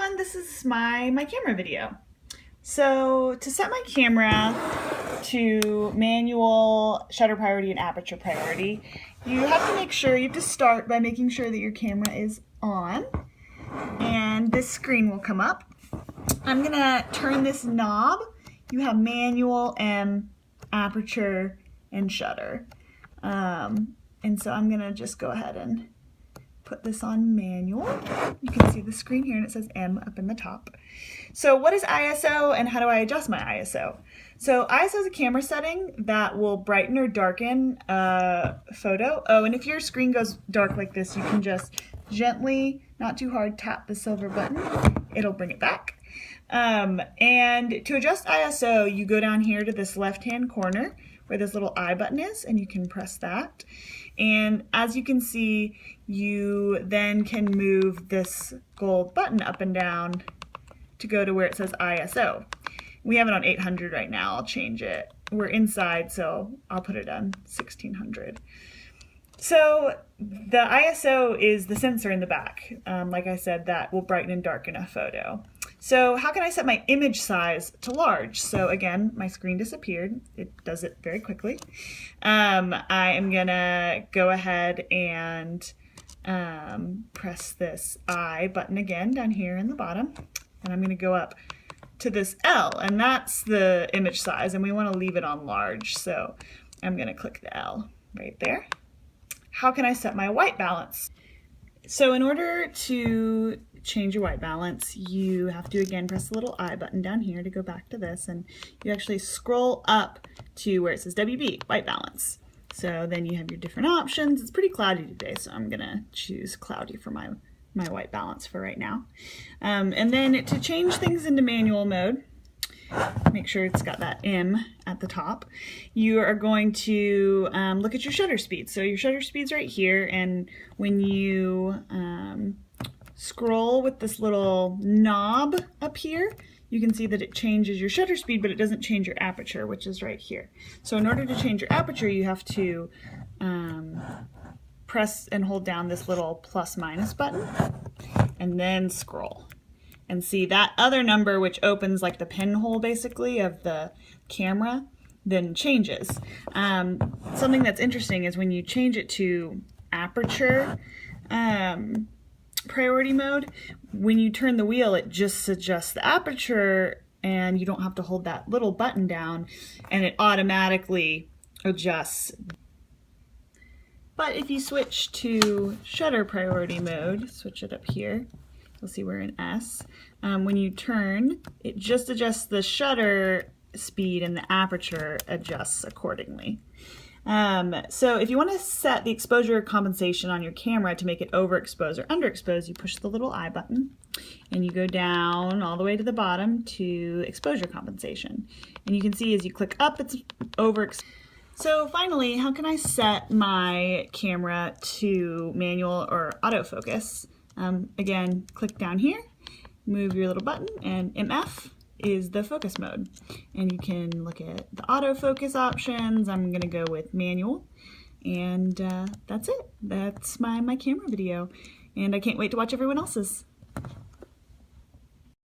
everyone, this is my camera video. So to set my camera to manual, shutter priority, and aperture priority, you have to make sure, you have to start by making sure that your camera is on, and this screen will come up. I'm gonna turn this knob. You have manual, aperture, and shutter. And so I'm gonna just go ahead and put this on manual. You can see the screen here and it says M up in the top. So what is ISO and how do I adjust my ISO? So ISO is a camera setting that will brighten or darken a photo. Oh, and if your screen goes dark like this, you can just gently, not too hard, tap the silver button. It'll bring it back. And to adjust ISO, you go down here to this left-hand corner where this little I button is, and you can press that. And as you can see, you then can move this gold button up and down to go to where it says ISO. We have it on 800 right now. I'll change it. We're inside, so I'll put it on 1600. So the ISO is the sensor in the back. Like I said, that will brighten and darken a photo. So how can I set my image size to large? So again, my screen disappeared. It does it very quickly. I am gonna go ahead and press this I button again down here in the bottom. And I'm gonna go up to this L, and that's the image size, and we wanna leave it on large. So I'm gonna click the L right there. How can I set my white balance? So in order to change your white balance, you have to again press the little I button down here to go back to this, and you actually scroll up to where it says WB, white balance. So then you have your different options. It's pretty cloudy today, so I'm gonna choose cloudy for my white balance for right now. And then to change things into manual mode, make sure it's got that M at the top, you are going to look at your shutter speed. So your shutter speed's right here, and when you scroll with this little knob up here, you can see that it changes your shutter speed, but it doesn't change your aperture, which is right here. So in order to change your aperture, you have to press and hold down this little plus minus button and then scroll. And see that other number, which opens like the pinhole basically of the camera, then changes. Something that's interesting is when you change it to aperture priority mode, when you turn the wheel, it just adjusts the aperture and you don't have to hold that little button down, and it automatically adjusts. But if you switch to shutter priority mode, switch it up here, you'll see we're in S. When you turn, it just adjusts the shutter speed and the aperture adjusts accordingly. So if you want to set the exposure compensation on your camera to make it overexpose or underexpose, you push the little I button and you go down all the way to the bottom to exposure compensation. And you can see as you click up, it's overexposed. So finally, how can I set my camera to manual or autofocus? Again, click down here, move your little button, and MF is the focus mode. And you can look at the autofocus options. I'm gonna go with manual, and that's it. That's my camera video, and I can't wait to watch everyone else's.